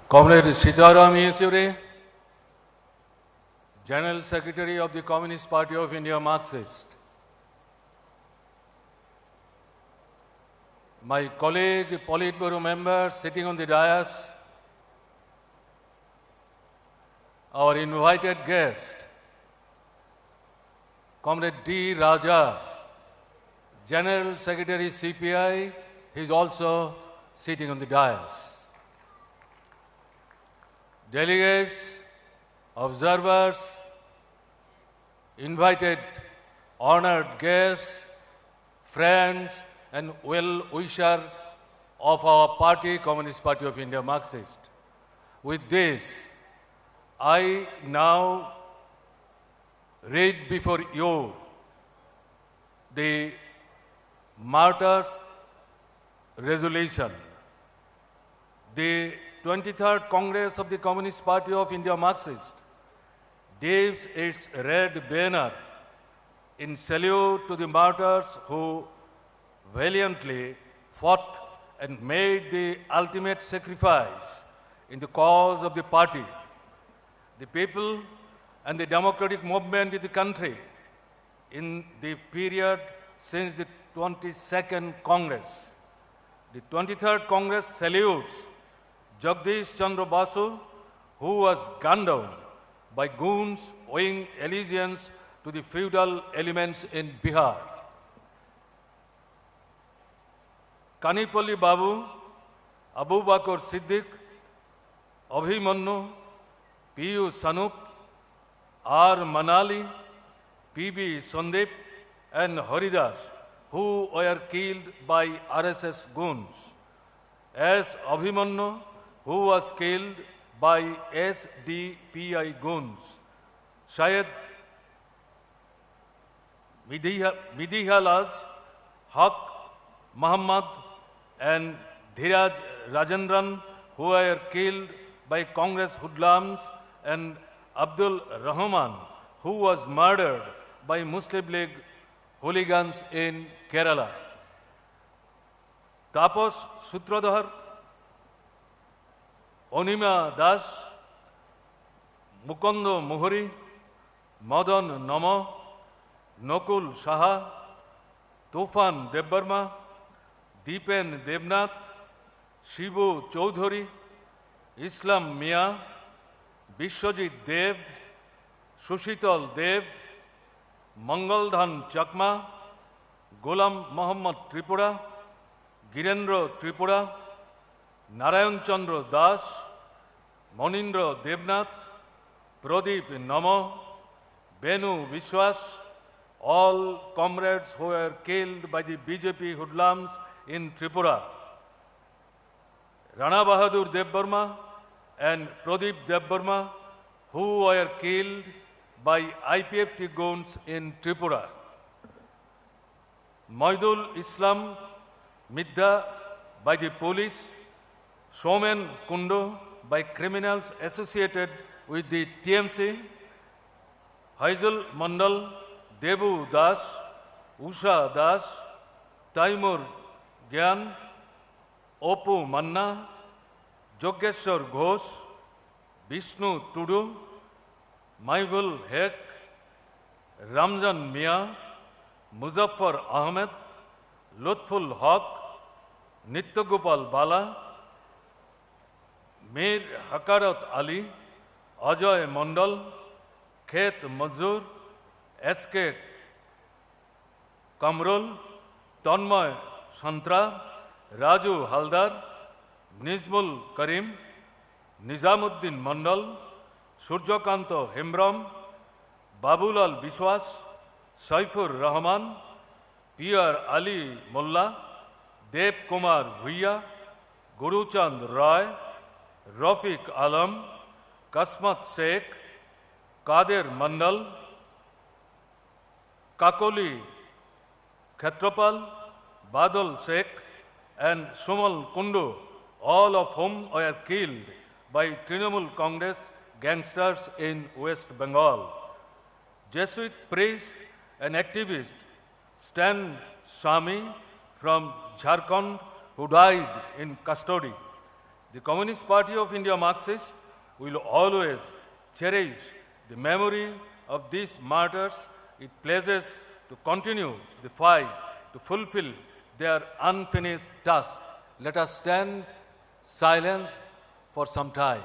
Comrade Sitaram Yechury, General Secretary of the Communist Party of India, Marxist. My colleague, Politburo member sitting on the dais, our invited guest, Comrade D. Raja, General Secretary CPI, he is also sitting on the dais. Delegates, observers, invited honored guests, friends, and well-wisher of our party, Communist Party of India, Marxist. With this, I now read before you the martyrs' resolution. The 23rd Congress of the Communist Party of India, Marxist, waves its red banner in salute to the martyrs who valiantly fought and made the ultimate sacrifice in the cause of the party, the people, and the democratic movement in the country in the period since the 22nd Congress. The 23rd Congress salutes Jagdish Chandra Basu, who was gunned down by goons owing allegiance to the feudal elements in Bihar. Kanipalli Babu, Abu Bakr Siddiq, Abhimanyu, P.U. Sanup, R. Manali, P.B. Sandeep, and Haridas, who were killed by RSS goons. S. Abhimanyu, who was killed by SDPI goons. Syed Midhihalaj, Haq Muhammad, and Dhiraj Rajendran, who were killed by Congress hoodlums, and Abdul Rahman, who was murdered by Muslim League hooligans in Kerala. Tapos Sutradhar, Onima Das, Mukondo Muhuri, Madan Namo, Nokul Saha, Tufan Debbarma, Deepen Devnath, Shibu Chaudhary, Islam Mia, Bishwajit Dev, Sushital Dev, Mangaldhan Chakma, Ghulam Muhammad Tripura, Girendra Tripura, Narayan Chandra Das, Monindra Devnath, Pradeep Namo, Benu Vishwas, all comrades who were killed by the BJP hoodlums in Tripura. Rana Bahadur Devbarma and Pradeep Devbarma, who were killed by IPFT goons in Tripura. Maidul Islam Midda by the police, Somen Kundo by criminals associated with the TMC, Haizul Mandal, Debu Das, Usha Das, Taimur Gyan, Opu Manna, Jogeshwar Ghosh, Vishnu Tudu, Maibul Hek, Ramzan Mia, Muzaffar Ahmed, Lutful Haq, Nityagopal Bala, Mir Hakarat Ali, Ajay Mandal, Khet Mazur, S.K. Kamrul, Tanmay Santra, Raju Haldar, Nizmul Karim, Nizamuddin Mandal, Surjakanto Hemram, Babulal Biswas, Saifur Rahman, P.R. Ali Mullah, Dev Kumar Bhuiya, Guruchand Rai, Rafiq Alam, Kasmat Sheikh, Kader Mandal, Kakoli Khetrapal, Badal Sheikh, and Sumal Kundu, all of whom were killed by Trinamool Congress gangsters in West Bengal. Jesuit priest and activist Stan Swami from Jharkhand, who died in custody. The Communist Party of India Marxist will always cherish the memory of these martyrs. It pledges to continue the fight to fulfill their unfinished task. Let us stand silent for some time.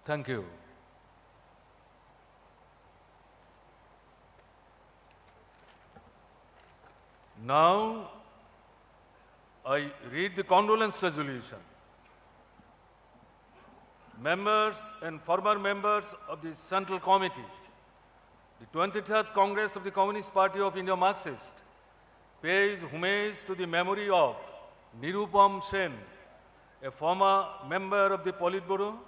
Thank you. Now, I read the condolence resolution. Members and former members of the Central Committee, the 23rd Congress of the Communist Party of India Marxist pays homage to the memory of Nirupam Sen, a former member of the Politburo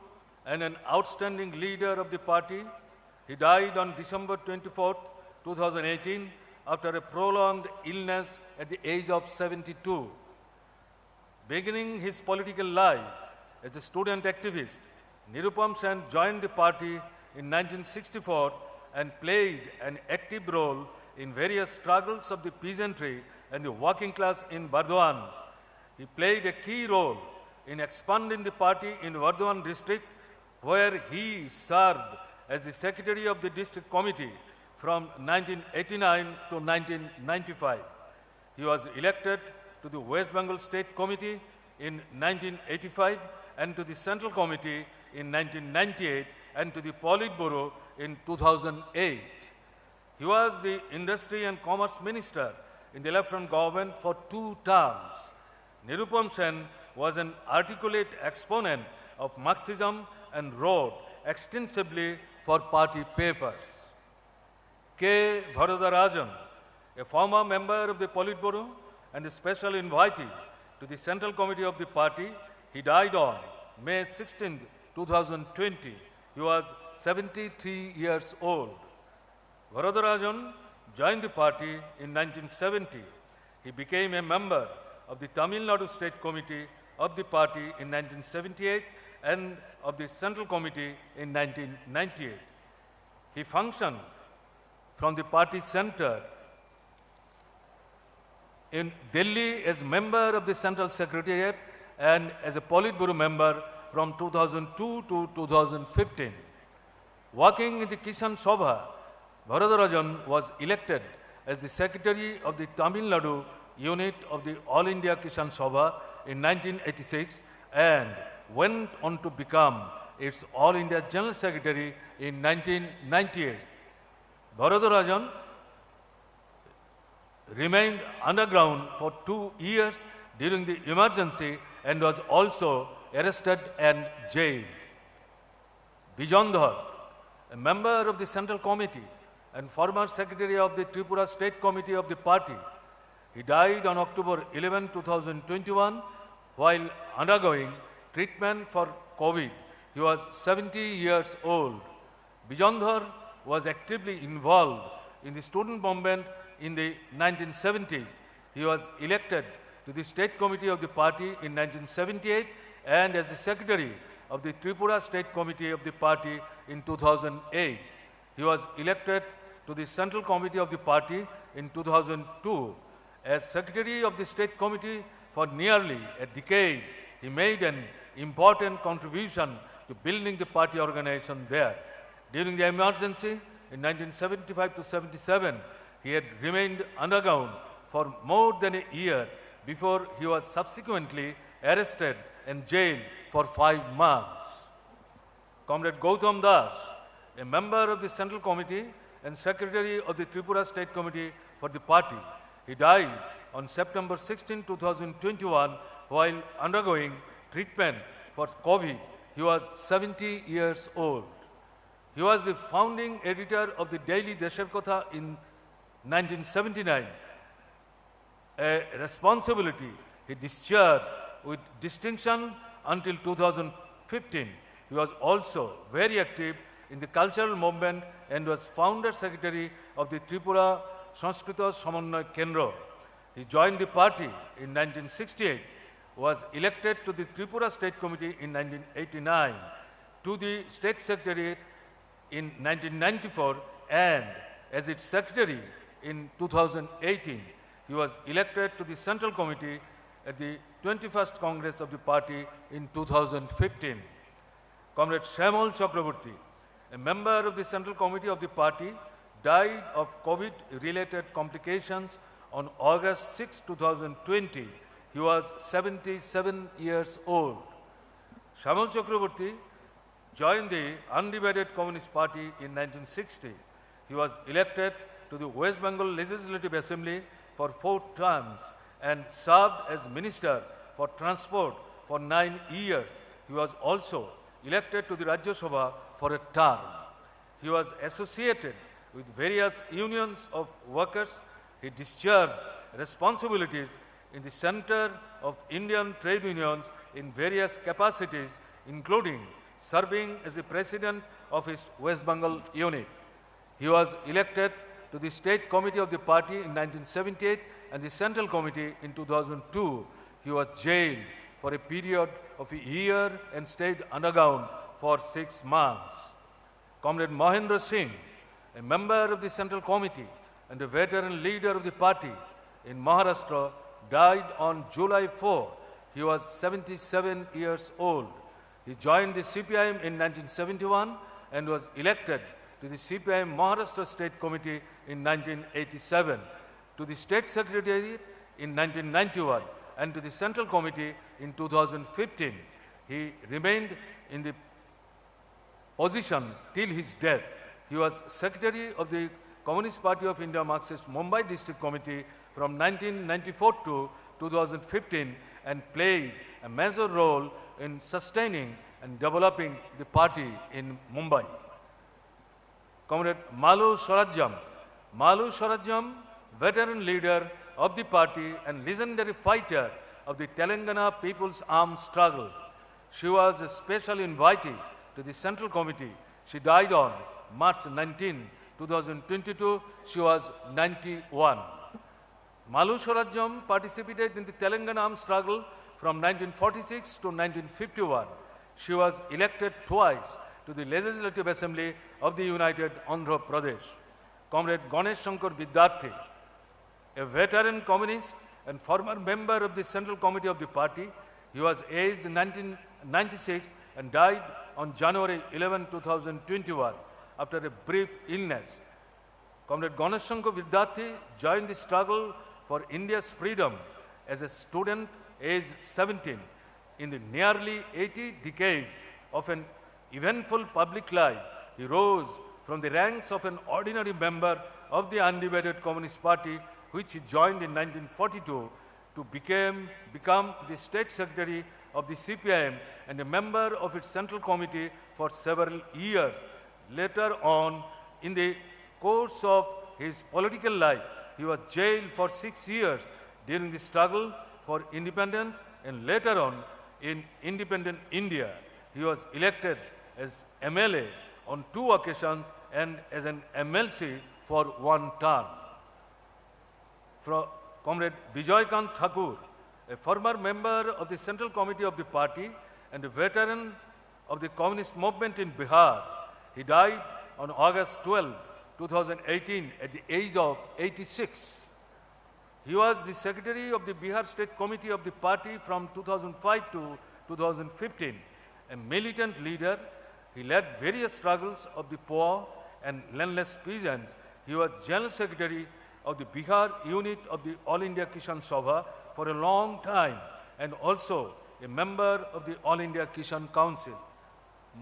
and an outstanding leader of the party. He died on December 24, 2018, after a prolonged illness at the age of 72. Beginning his political life as a student activist, Nirupam Sen joined the party in 1964 and played an active role in various struggles of the peasantry and the working class in Burdwan. He played a key role in expanding the party in Burdwan district, where he served as the secretary of the district committee from 1989 to 1995. He was elected to the West Bengal State Committee in 1985 and to the Central Committee in 1998 and to the Politburo in 2008. He was the Industry and Commerce Minister in the Left-Front government for 2 terms. Nirupam Sen was an articulate exponent of Marxism and wrote extensively for party papers. K. Varadarajan, a former member of the Politburo and a special invitee to the Central Committee of the party, he died on May 16, 2020. He was 73 years old. Varadarajan joined the party in 1970. He became a member of the Tamil Nadu State Committee of the party in 1978 and of the Central Committee in 1998. He functioned from the party center in Delhi as member of the Central Secretariat and as a Politburo member from 2002 to 2015. Working in the Kisan Sabha, Varadarajan was elected as the secretary of the Tamil Nadu unit of the All India Kisan Sabha in 1986 and went on to become its All India General Secretary in 1998. Varadarajan remained underground for 2 years during the emergency and was also arrested and jailed. Bijandhar, a member of the Central Committee and former secretary of the Tripura State Committee of the party, he died on October 11, 2021 while undergoing treatment for COVID. He was 70 years old. Bijandhar was actively involved in the student movement in the 1970s. He was elected to the State Committee of the party in 1978 and as the secretary of the Tripura State Committee of the party in 2008. He was elected to the Central Committee of the party in 2002. As secretary of the State Committee for nearly a decade, he made an important contribution to building the party organization there. During the emergency in 1975 to 77, he had remained underground for more than a year before he was subsequently arrested and jailed for 5 months. Comrade Gautam Das, a member of the Central Committee and secretary of the Tripura State Committee for the party, he died on September 16, 2021 while undergoing treatment for COVID. He was 70 years old. He was the founding editor of the daily Desher Kotha in 1979, a responsibility he discharged with distinction until 2015. He was also very active in the cultural movement and was founder secretary of the Tripura Sanskrita Samanvay Kendra. He joined the party in 1968, was elected to the Tripura State Committee in 1989, to the State Secretariat in 1994 and as its secretary in 2018. He was elected to the Central Committee at the 21st Congress of the party in 2015. Comrade Shyamol Chakraborty, a member of the Central Committee of the party, died of COVID-related complications on August 6, 2020. He was 77 years old. Shyamol Chakraborty joined the Undivided Communist Party in 1960. He was elected to the West Bengal Legislative Assembly for 4 terms and served as Minister for Transport for 9 years. He was also elected to the Rajya Sabha for a term. He was associated with various unions of workers. He discharged responsibilities in the Center of Indian Trade Unions in various capacities, including serving as the president of his West Bengal unit. He was elected to the State Committee of the party in 1978 and the Central Committee in 2002. He was jailed for a period of a year and stayed underground for 6 months. Comrade Mahendra Singh, a member of the Central Committee and a veteran leader of the party in Maharashtra, died on July 4. He was 77 years old. He joined the CPIM in 1971 and was elected to the CPIM Maharashtra State Committee in 1987, to the State Secretariat in 1991, and to the Central Committee in 2015. He remained in the position till his death. He was Secretary of the Communist Party of India Marxist Mumbai District Committee from 1994 to 2015 and played a major role in sustaining and developing the party in Mumbai. Comrade Malu Swarajyam. Malu Swarajyam, veteran leader of the party and legendary fighter of the Telangana People's Armed Struggle. She was a special invitee to the Central Committee. She died on March 19, 2022. She was 91. Malu Swarajyam participated in the Telangana armed struggle from 1946 to 1951. She was elected twice to the Legislative Assembly of the United Andhra Pradesh. Comrade Ganesh Shankar Vidyarthi, a veteran communist and former member of the Central Committee of the party. He was aged 1996 and died on January 11, 2021 after a brief illness. Comrade Ganesh Shankar Vidyarthi joined the struggle for India's freedom as a student aged 17. In the nearly 80 decades of an eventful public life, he rose from the ranks of an ordinary member of the Undivided Communist Party, which he joined in 1942, to become the State Secretary of the CPIM and a member of its Central Committee for several years. Later on, in the course of his political life, he was jailed for 6 years during the struggle for independence, and later on, in independent India, he was elected as MLA on 2 occasions and as an MLC for 1 term. From Comrade Bijoykant Thakur, a former member of the Central Committee of the party and a veteran of the communist movement in Bihar, he died on August 12, 2018 at the age of 86. He was the secretary of the Bihar State Committee of the party from 2005 to 2015. A militant leader, he led various struggles of the poor and landless peasants. He was General Secretary of the Bihar unit of the All India Kisan Sabha for a long time and also a member of the All India Kisan Council.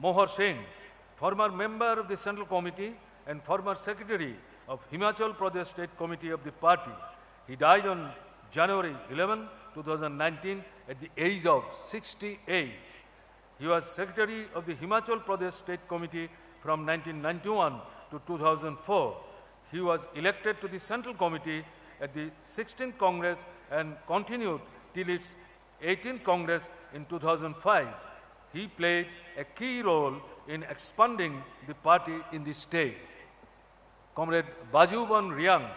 Mohar Singh, former member of the Central Committee and former Secretary of Himachal Pradesh State Committee of the party. He died on January 11, 2019 at the age of 68. He was Secretary of the Himachal Pradesh State Committee from 1991 to 2004. He was elected to the Central Committee at the 16th Congress and continued till its 18th Congress in 2005. He played a key role in expanding the party in the state. Comrade Bajuban Riang,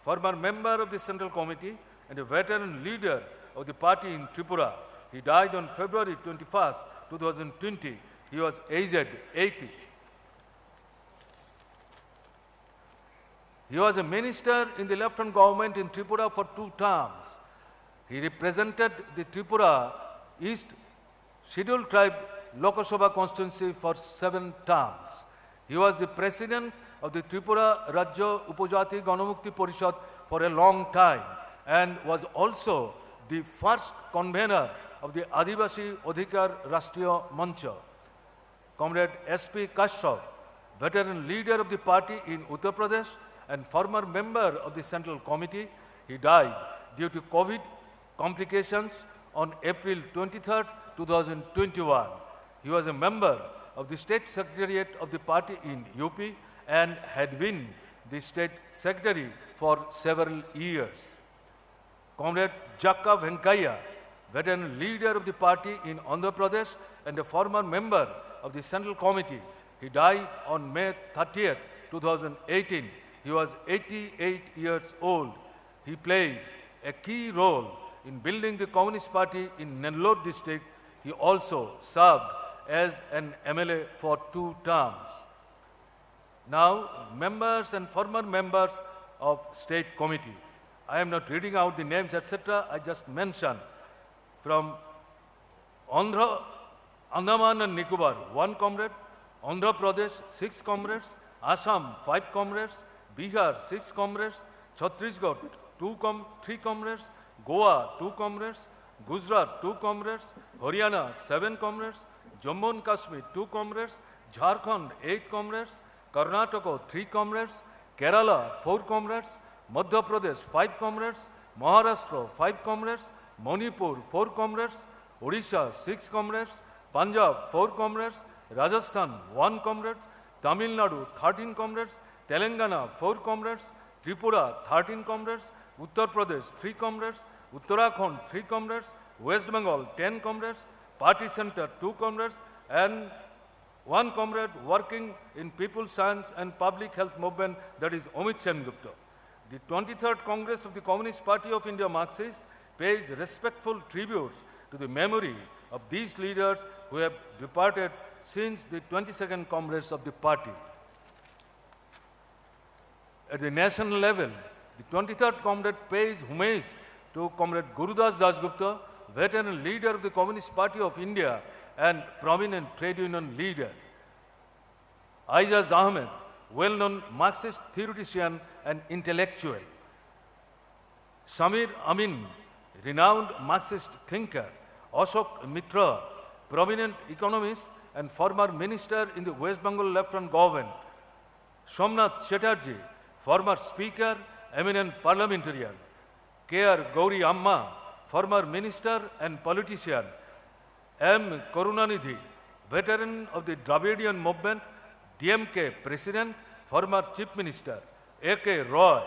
former member of the Central Committee and a veteran leader of the party in Tripura. He died on February 21, 2020. He was aged 80. He was a minister in the Left-Front government in Tripura for 2 terms. He represented the Tripura East Scheduled Tribe Lok Sabha constituency for 7 terms. He was the president of the Tripura Rajya Upajati Ganamukti Parishad for a long time and was also the first convener of the Adivasi Adhikar Rashtriya Mancha. Comrade S.P. Kashyap, veteran leader of the party in Uttar Pradesh and former member of the Central Committee, he died due to COVID complications on April 23, 2021. He was a member of the State Secretariat of the party in UP and had been the State Secretary for several years. Comrade Jakka Venkaiah, veteran leader of the party in Andhra Pradesh and a former member of the Central Committee. He died on May 30, 2018. He was 88 years old. He played a key role in building the Communist Party in Nellore district. He also served as an MLA for 2 terms. Now, members and former members of State Committee. I am not reading out the names, etc. I just mentioned. From Andaman and Nicobar, 1 comrade. Andhra Pradesh, 6 comrades. Assam, 5 comrades. Bihar, 6 comrades. Chhattisgarh, 3 comrades. Goa, 2 comrades. Gujarat, 2 comrades. Haryana, 7 comrades. Jammu and Kashmir, 2 comrades. Jharkhand, 8 comrades. Karnataka, 3 comrades. Kerala, 4 comrades. Madhya Pradesh, 5 comrades. Maharashtra, 5 comrades. Manipur, 4 comrades. Odisha, 6 comrades. Punjab, 4 comrades. Rajasthan, 1 comrade. Tamil Nadu, 13 comrades. Telangana, 4 comrades. Tripura, 13 comrades. Uttar Pradesh, 3 comrades. Uttarakhand, 3 comrades. West Bengal, 10 comrades. Party Center, 2 comrades. And 1 comrade working in People's Science and Public Health Movement, that is Amit Sengupta. The 23rd Congress of the Communist Party of India Marxist pays respectful tributes to the memory of these leaders who have departed since the 22nd Congress of the party. At the national level, the 23rd Comrade pays homage to Comrade Gurudas Dasgupta, veteran leader of the Communist Party of India and prominent trade union leader. Aizaz Ahmed, well-known Marxist theoretician and intellectual. Samir Amin, renowned Marxist thinker. Ashok Mitra, prominent economist and former minister in the West Bengal Left-Front government. Somnath Chatterjee, former speaker, eminent parliamentarian. K.R. Gauri Amma, former minister and politician. M. Karunanidhi, veteran of the Dravidian movement, DMK president, former chief minister. A.K. Roy,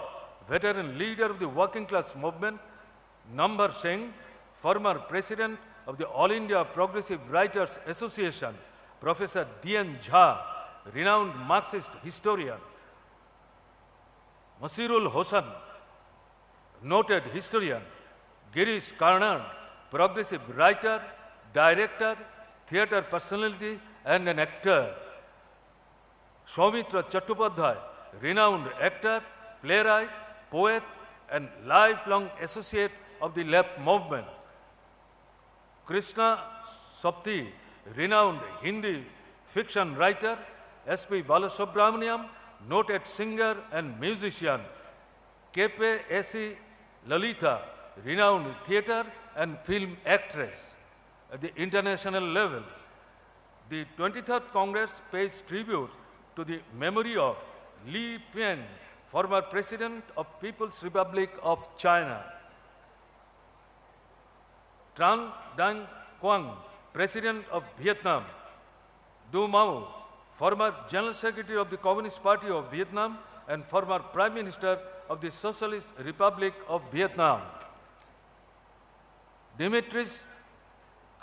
veteran leader of the working class movement. Nambar Singh, former president of the All India Progressive Writers Association. Professor D.N. Jha, renowned Marxist historian. Masirul Hosan, noted historian. Girish Karnad, progressive writer, director, theatre personality and an actor. Soumitra Chattopadhyay, renowned actor, playwright, poet and lifelong associate of the left movement. Krishna Sapti, renowned Hindi fiction writer. S.P. Balasubramaniam, noted singer and musician. K.P. A.C. Lalita, renowned theatre and film actress. At the international level, the 23rd Congress pays tribute to the memory of Li Peng, former President of People's Republic of China. Tran Dang Quang, President of Vietnam. Du Mao, former General Secretary of the Communist Party of Vietnam and former Prime Minister of the Socialist Republic of Vietnam. Dimitris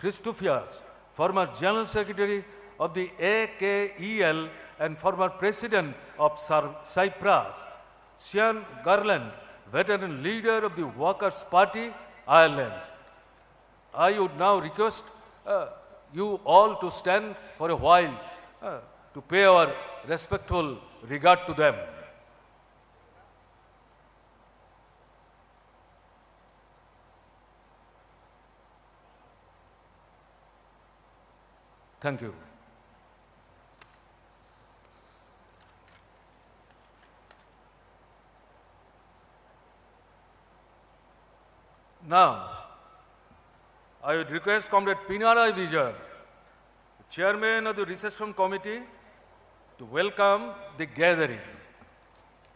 Christofias, former General Secretary of the AKEL and former President of Cyprus. Sean Garland, veteran leader of the Workers' Party, Ireland. I would now request you all to stand for a while to pay our respectful regard to them. Thank you. Now, I would request Comrade Pinarai Vijay, Chairman of the Reception Committee, to welcome the gathering.